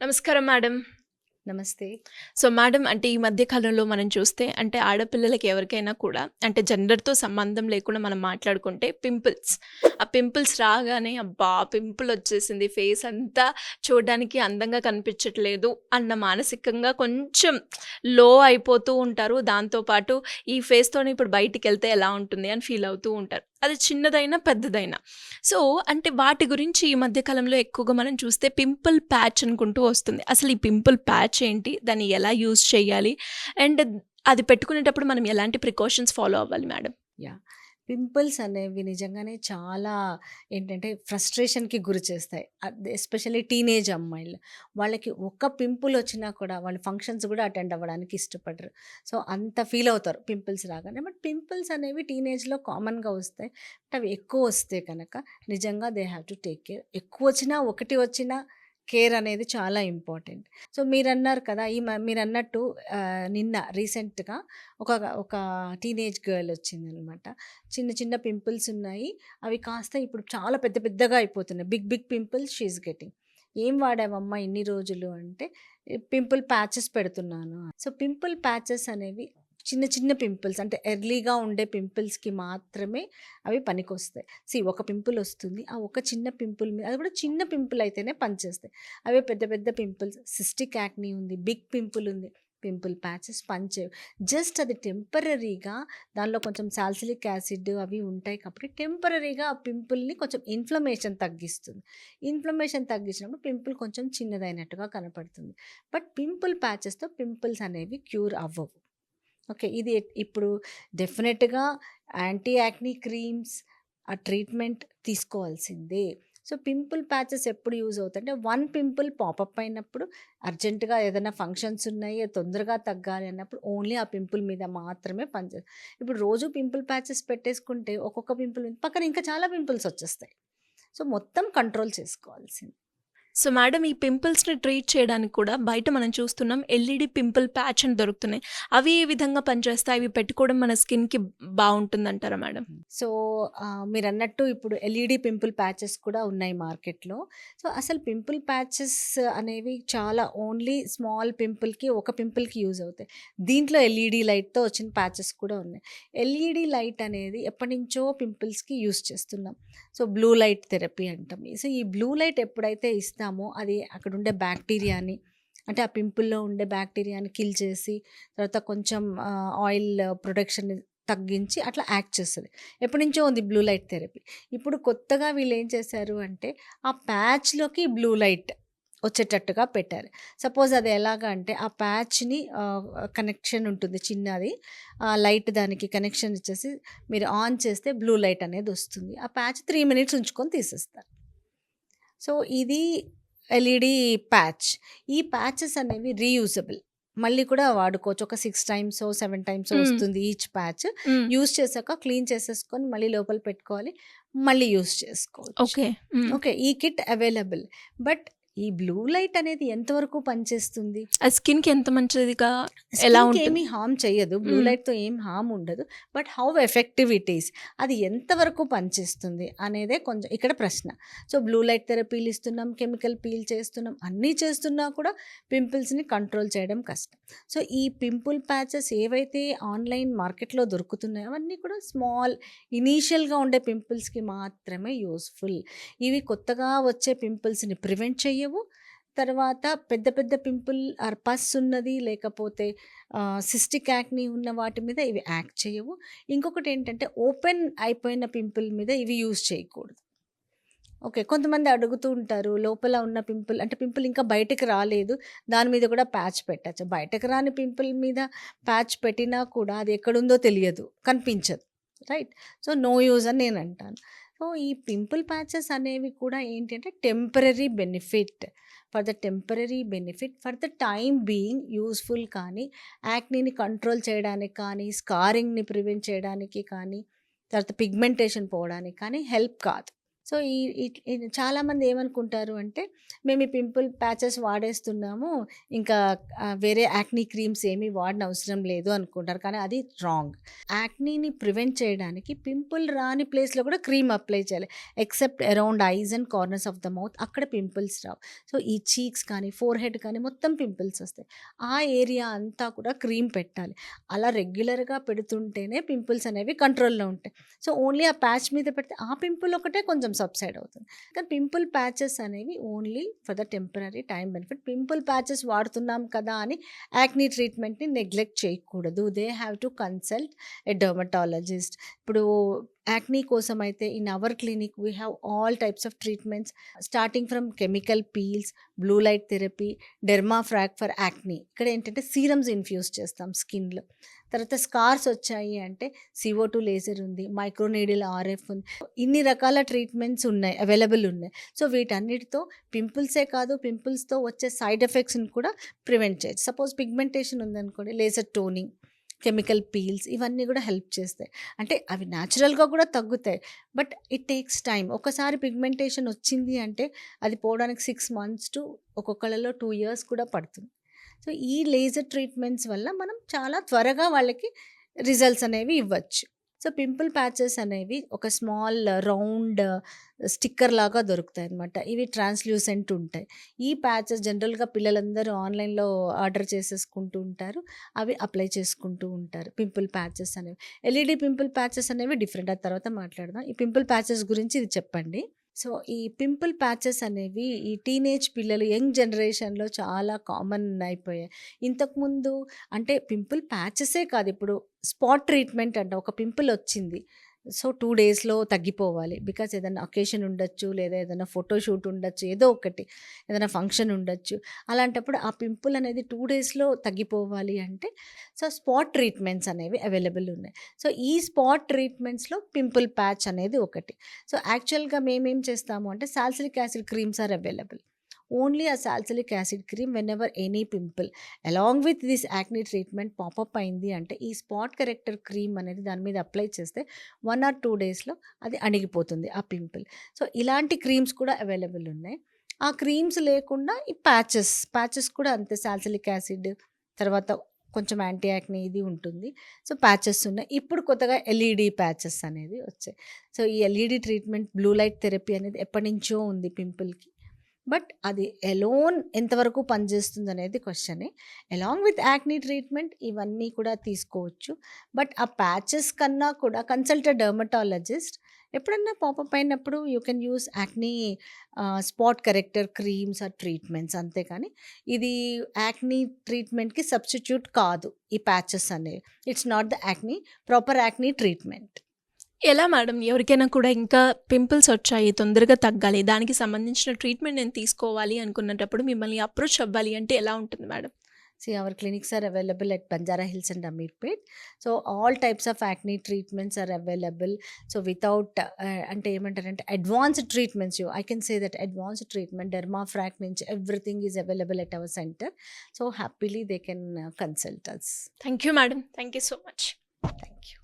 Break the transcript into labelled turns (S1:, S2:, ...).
S1: నమస్కారం మేడం.
S2: నమస్తే.
S1: So madam, అంటే ఈ మధ్య కాలంలో మనం చూస్తే అంటే ఆడపిల్లలకి ఎవరికైనా కూడా అంటే జెండర్‌తో సంబంధం లేకుండా మనం మాట్లాడుకుంటే ఆ పింపుల్స్ రాగానే అబ్బా! పింపుల్ వచ్చేసింది, ఫేస్ అంతా చూడడానికి అందంగా కనిపించట్లేదు అన్న మానసికంగా కొంచెం లో అయిపోతూ ఉంటారు. దాంతో పాటు ఈ ఫేస్‌తోని ఇప్పుడు బయటికెళ్తే ఎలా ఉంటుంది అని ఫీల్ అవుతూ ఉంటారు. అది చిన్నదైనా, పెద్దదైనా. సో, అంటే వాటి గురించి ఈ మధ్య కాలంలో ఎక్కువగా మనం చూస్తే పింపుల్ ప్యాచ్ అనుకుంటూ వస్తుంది. అసలు ఈ పింపుల్ ప్యాచ్ ఏంటి? దాన్ని ఎలా యూజ్ చేయాలి? అండ్ అది పెట్టుకునేటప్పుడు మనం ఎలాంటి ప్రికాషన్స్ ఫాలో అవ్వాలి మేడం?
S2: యాహ్! పింపుల్స్ అనేవి నిజంగానే చాలా ఏంటంటే ఫ్రస్ట్రేషన్‌కి గురి చేస్తాయి. ఎస్పెషల్లీ టీనేజ్ అమ్మాయిలు. వాళ్ళకి ఒక్క పింపుల్ వచ్చినా కూడా వాళ్ళు ఫంక్షన్స్ కూడా అటెండ్ అవ్వడానికి ఇష్టపడరు. సో, అంత ఫీల్ అవుతారు పింపుల్స్ రాగానే. బట్ పింపుల్స్ అనేవి టీనేజ్‌లో కామన్‌గా వస్తాయి. బట్ అవి ఎక్కువ వస్తే కనుక నిజంగా they have to take care. ఎక్కువ వచ్చినా, ఒకటి వచ్చినా కేర్ అనేది చాలా ఇంపార్టెంట్. సో, మీరన్నారు కదా! మీరన్నట్టు నిన్న రీసెంట్‌గా ఒక ఒక టీనేజ్ గర్ల్ వచ్చిందనమాట. చిన్న చిన్న పింపుల్స్ ఉన్నాయి. అవి కాస్త ఇప్పుడు చాలా పెద్ద పెద్దగా అయిపోతున్నాయి. Big big pimples she is getting. "ఏం వాడావమ్మా ఇన్ని రోజులు" అంటే, "పింపుల్ ప్యాచెస్ పెడుతున్నాను." సో, పింపుల్ ప్యాచెస్ అనేవి చిన్న చిన్న పింపుల్స్ అంటే ఎర్లీగా ఉండే పింపుల్స్‌కి మాత్రమే అవి పనికొస్తాయి. ఒక పింపుల్ వస్తుంది. ఆ ఒక చిన్న పింపుల్ మీద అది కూడా చిన్న పింపుల్ అయితేనే పనిచేస్తాయి. అవే పెద్ద పెద్ద పింపుల్స్ సిస్టిక్ యాక్నీ ఉంది, బిగ్ పింపుల్ ఉంది. పింపుల్ ప్యాచెస్ పనిచేయవు. జస్ట్ అది టెంపరరీగా దానిలో కొంచెం సాలిసిలిక్ యాసిడ్ అవి ఉంటాయి కాబట్టి టెంపరరీగా ఆ పింపుల్‌ని కొంచెం ఇన్‌ఫ్లమేషన్ తగ్గిస్తుంది. ఇన్‌ఫ్లమేషన్ తగ్గించినప్పుడు పింపుల్ కొంచెం చిన్నదైనట్టుగా కనపడుతుంది. బట్ పింపుల్ ప్యాచెస్‌తో పింపుల్స్ అనేవి క్యూర్ అవ్వవు. ఓకే. ఇది ఇప్పుడు డెఫినెట్‌గా యాంటీ యాక్నీ క్రీమ్స్, ఆ ట్రీట్మెంట్ తీసుకోవాల్సిందే. సో, పింపుల్ ప్యాచెస్ ఎప్పుడు యూజ్ అవుతాయంటే, వన్ పింపుల్ పాపప్ అయినప్పుడు అర్జెంట్‌గా ఏదైనా ఫంక్షన్స్ ఉన్నాయి, అది తొందరగా తగ్గాలి అన్నప్పుడు ఓన్లీ ఆ పింపుల్ మీద మాత్రమే పనిచేస్తుంది. ఇప్పుడు రోజు పింపుల్ ప్యాచెస్ పెట్టేసుకుంటే ఒక్కొక్క పింపుల్ పక్కన ఇంకా చాలా పింపుల్స్ వచ్చేస్తాయి. సో, మొత్తం కంట్రోల్ చేసుకోవాల్సింది.
S1: సో మేడం, ఈ పింపుల్స్‌ని ట్రీట్ చేయడానికి కూడా బయట మనం చూస్తున్నాం ఎల్ఈడీ పింపుల్ ప్యాచ్ అని దొరుకుతున్నాయి. అవి ఏ విధంగా పనిచేస్తాయి? అవి పెట్టుకోవడం మన స్కిన్‌కి బావుంటుందంటారా మేడం?
S2: సో, మీరన్నట్టు ఇప్పుడు ఎల్ఈడీ పింపుల్ ప్యాచెస్ కూడా ఉన్నాయి మార్కెట్‌లో. సో, అసలు పింపుల్ ప్యాచెస్ అనేవి చాలా ఓన్లీ స్మాల్ పింపుల్‌కి, ఒక పింపుల్‌కి యూజ్ అవుతాయి. దీంట్లో ఎల్ఈడీ లైట్‌తో వచ్చిన ప్యాచెస్ కూడా ఉన్నాయి. ఎల్ఈడీ లైట్ అనేది ఎప్పటినుంచో పింపుల్స్‌కి యూజ్ చేస్తున్నాం. సో, బ్లూ లైట్ థెరపీ అంటాం. సో, ఈ బ్లూ లైట్ ఎప్పుడైతే ఇస్తామో అది అక్కడుండే బ్యాక్టీరియాని అంటే ఆ పింపుల్‌లో ఉండే బ్యాక్టీరియాని కిల్ చేసి తర్వాత కొంచెం ఆయిల్ ప్రొడక్షన్‌ని తగ్గించి అట్లా యాక్ట్ చేస్తది. ఎప్పటినుంచో ఉంది బ్లూ లైట్ థెరపీ. ఇప్పుడు కొత్తగా వీళ్ళేం చేశారు అంటే, ఆ ప్యాచ్‌లోకి బ్లూ లైట్ వచ్చేటట్టుగా పెట్టారు. సపోజ్ అది ఎలాగా అంటే, ఆ ప్యాచ్‌ని కనెక్షన్ ఉంటుంది చిన్నది. లైట్ దానికి కనెక్షన్ ఇచ్చేసి మీరు ఆన్ చేస్తే బ్లూ లైట్ అనేదొస్తుంది. ఆ ప్యాచ్ 3 మినిట్స్ ఉంచుకొని తీసేస్తారు. సో, ఇది ఎల్ఈడీ ప్యాచ్. ఈ ప్యాచెస్ అనేవి రీయూజబుల్. మళ్ళీ కూడా వాడుకోవచ్చు. ఒక 6 టైమ్సో, 7 టైమ్సో
S1: హ్మ్.
S2: వస్తుంది ఈచ్ ప్యాచ్.
S1: హ్మ్.
S2: యూజ్ చేశాక క్లీన్ చేసేసుకొని మళ్ళీ లోపల పెట్టుకోవాలి. మళ్ళీ యూజ్ చేసుకోవచ్చు.
S1: ఓకే. హ్మ్.
S2: ఓకే. ఈ కిట్ అవైలబుల్. బట్ ఈ బ్లూ లైట్ అనేది ఎంతవరకు పనిచేస్తుంది?
S1: అది స్కిన్‌కి ఎంత మంచిదిగా ఎలా
S2: స్కిన్‌కి
S1: ఉంటుంది?
S2: ఏమి హార్మ్ చెయ్యదు. బ్లూ
S1: హ్మ్.
S2: లైట్‌తో ఏం హార్మ్ ఉండదు. But how effective it is. అది ఎంతవరకు పనిచేస్తుంది అనేదే కొంచెం ఇక్కడ ప్రశ్న. సో, బ్లూ లైట్ థెరపీలు ఇస్తున్నాం, కెమికల్ పీల్ చేస్తున్నాం, అన్నీ చేస్తున్నా కూడా పింపుల్స్‌ని కంట్రోల్ చేయడం కష్టం. సో, ఈ పింపుల్ ప్యాచెస్ ఏవైతే ఆన్‌లైన్ మార్కెట్‌లో దొరుకుతున్నాయో అవన్నీ కూడా స్మాల్ ఇనీషియల్‌గా ఉండే పింపుల్స్‌కి మాత్రమే యూజ్‌ఫుల్. ఇవి కొత్తగా వచ్చే పింపుల్స్‌ని ప్రివెంట్ చెయ్యవు. తర్వాత పెద్ద పెద్ద పింపుల్ పస్ ఉన్నది లేకపోతే సిస్టిక్ యాక్నీ ఉన్న వాటి మీద ఇవి యాక్ట్ చేయవు. ఇంకొకటేంటంటే ఓపెన్ అయిపోయిన పింపుల్ మీద ఇవి యూజ్ చేయకూడదు. ఓకే. కొంతమంది అడుగుతూ ఉంటారు. లోపల ఉన్న పింపుల్ అంటే పింపుల్ ఇంకా బయటకి రాలేదు. దాని మీద కూడా ప్యాచ్ పెట్టచ్చా? బయటకు రాని పింపుల్ మీద ప్యాచ్ పెట్టినా కూడా అది ఎక్కడుందో తెలియదు. కనిపించదు. రైట్? సో, నో యూజ్ అని నేనంటాను. సో, ఈ పింపుల్ ప్యాచెస్ అనేవి కూడా ఏంటంటే temporary benefit. For the time being useful కానీ, యాక్నీని కంట్రోల్ చేయడానికి కానీ, స్కారింగ్‌ని ప్రివెంట్ చేయడానికి కానీ, తర్వాత పిగ్మెంటేషన్ పోవడానికి కానీ హెల్ప్ కాదు. సో, ఈ ఇట్ ఇది చాలామంది ఏమనుకుంటారు అంటే, మేము ఈ పింపుల్ ప్యాచెస్ వాడేస్తున్నాము. ఇంకా వేరే యాక్నీ క్రీమ్స్ ఏమీ వాడనవసరం లేదు అనుకుంటారు. కానీ అది రాంగ్. యాక్నీని ప్రివెంట్ చేయడానికి పింపుల్ రాని ప్లేస్‌లో కూడా క్రీమ్ అప్లై చేయాలి. Except around ice and corners of the mouth అక్కడ పింపుల్స్ రావు. సో, ఈ చీక్స్ కానీ, ఫోర్‌హెడ్ కానీ మొత్తం పింపుల్స్ వస్తాయి. ఆ ఏరియా అంతా కూడా క్రీమ్ పెట్టాలి. అలా రెగ్యులర్‌గా పెడుతుంటేనే పింపుల్స్ అనేవి కంట్రోల్‌లో ఉంటాయి. సో, ఓన్లీ ఆ ప్యాచ్ మీద పెడితే ఆ పింపుల్ ఒకటే కొంచెం సబ్సైడ్ అవుతుంది. కానీ పింపుల్ ప్యాచెస్ అనేవి only for the temporary time benefit. Pimple patches వాడుతున్నాం కదా అని యాక్నీ ట్రీట్మెంట్‌ని నెగ్లెక్ట్ చేయకూడదు. They have to consult a dermatologist. ఇప్పుడు యాక్నీ కోసం అయితే in our clinic we have all types of treatments starting from chemical peels, blue light therapy, Dermafrac for acne. ఇక్కడ ఏంటంటే సీరమ్స్ ఇన్ఫ్యూజ్ చేస్తాం స్కిన్‌లో. తర్వాత స్కార్స్ వచ్చాయి అంటే CO2 లేజర్ ఉంది, మైక్రోనీడిల్ RF ఉంది. ఇన్ని రకాల ట్రీట్మెంట్స్ ఉన్నాయి, అవైలబుల్ ఉన్నాయి. సో, వీటన్నిటితో పింపుల్సే కాదు, పింపుల్స్‌తో వచ్చే సైడ్ ఎఫెక్ట్స్‌ని కూడా ప్రివెంట్ చేయొచ్చు. సపోజ్ పిగ్మెంటేషన్ ఉందనుకోండి, లేజర్ టోనింగ్, కెమికల్ పీల్స్ ఇవన్నీ కూడా హెల్ప్ చేస్తాయి. అంటే అవి న్యాచురల్‌గా కూడా తగ్గుతాయి. But it takes time. ఒకసారి పిగ్మెంటేషన్ వచ్చింది అంటే అది పోవడానికి 6 మంత్స్ టు ఒక్కొక్కళ్ళలో 2 ఇయర్స్ కూడా పడుతుంది. సో, ఈ లేజర్ ట్రీట్మెంట్స్ వల్ల మనం చాలా త్వరగా వాళ్ళకి రిజల్ట్స్ అనేవి ఇవ్వచ్చు. సో, పింపుల్ ప్యాచెస్ అనేవి ఒక స్మాల్ రౌండ్ స్టిక్కర్ లాగా దొరుకుతాయన్నమాట. ఇవి ట్రాన్స్‌ల్యూసెంట్ ఉంటాయి. ఈ ప్యాచెస్ జనరల్‌గా పిల్లలందరూ ఆన్‌లైన్‌లో ఆర్డర్ చేసేసుకుంటూ ఉంటారు. అవి అప్లై చేసుకుంటూ ఉంటారు పింపుల్ ప్యాచెస్ అనేవి. ఎల్ఈడీ పింపుల్ ప్యాచెస్ అనేవి డిఫరెంట్. ఆ తర్వాత మాట్లాడదాం. ఈ పింపుల్ ప్యాచెస్ గురించి ఇది చెప్పండి. సో, ఈ పింపుల్ ప్యాచెస్ అనేవి ఈ టీనేజ్ పిల్లలు యంగ్ జనరేషన్‌లో చాలా కామన్ అయిపోయాయి. ఇంతకుముందు అంటే పింపుల్ ప్యాచెసే కాదు, ఇప్పుడు స్పాట్ ట్రీట్మెంట్ అంట. ఒక పింపుల్ వచ్చింది. సో, 2 డేస్‌లో తగ్గిపోవాలి. బికాజ్ ఏదైనా అకేషన్ ఉండొచ్చు, లేదా ఏదైనా ఫోటో షూట్ ఉండొచ్చు, ఏదో ఒకటి. ఏదైనా ఫంక్షన్ ఉండొచ్చు. అలాంటప్పుడు ఆ పింపుల్ అనేది 2 డేస్‌లో తగ్గిపోవాలి అంటే సో, స్పాట్ ట్రీట్మెంట్స్ అనేవి అవైలబుల్ ఉన్నాయి. సో, ఈ స్పాట్ ట్రీట్మెంట్స్‌లో పింపుల్ ప్యాచ్ అనేది ఒకటి. సో, యాక్చువల్‌గా మేమేం చేస్తాము అంటే salicylic acid creams are available. Only ఆ salicylic acid cream whenever any pimple along with this acne treatment pop up అయింది అంటే ఈ స్పాట్ కరెక్టర్ క్రీమ్ అనేది దాని మీద అప్లై చేస్తే 1 ఆర్ 2 డేస్‌లో అది అణిగిపోతుంది ఆ పింపుల్. సో, ఇలాంటి క్రీమ్స్ కూడా అవైలబుల్ ఉన్నాయి. ఆ క్రీమ్స్ లేకుండా ఈ ప్యాచెస్ కూడా అంతే. సాలిసిలిక్ యాసిడ్ తర్వాత కొంచెం యాంటీ యాక్నీ ఇది ఉంటుంది. సో, ప్యాచెస్ ఉన్నాయి. ఇప్పుడు కొత్తగా ఎల్ఈడీ ప్యాచెస్ అనేది వచ్చాయి. సో, ఈ LED treatment, blue light therapy అనేది ఎప్పటినుంచో ఉంది పింపుల్‌కి. బట్ అది ఎలోన్ ఎంతవరకు పనిచేస్తుందనేది క్వెషనే. అలాంగ్ విత్ యాక్నీ ట్రీట్మెంట్ ఇవన్నీ కూడా తీసుకోవచ్చు. బట్ ఆ ప్యాచెస్ కన్నా కూడా కన్సల్ట్ ఎ డెర్మటాలజిస్ట్. ఎప్పుడన్నా పాపప్ అయినప్పుడు you can use acne spot corrector creams or treatments అంతే. కానీ ఇది యాక్నీ ట్రీట్మెంట్‌కి సబ్స్టిట్యూట్ కాదు ఈ ప్యాచెస్ అనేవి. It's not the acne, proper acne treatment.
S1: ఎలా మేడం ఎవరికైనా కూడా ఇంకా పింపుల్స్ వచ్చాయి, తొందరగా తగ్గాలి, దానికి సంబంధించిన ట్రీట్మెంట్ నేను తీసుకోవాలి అనుకున్నటప్పుడు మిమ్మల్ని అప్రోచ్ అవ్వాలి అంటే ఎలా ఉంటుంది madam?
S2: See, our clinics are available at Banjara Hills and Ameerpet. So, all types of acne treatments are available. So, without అంటే ఏమంటారంటే advanced treatments, I can say that advanced treatment, dermafrac నుంచి everything is available at our center. So, happily they can consult us.
S1: Thank you madam. Thank you so much.
S2: Thank you.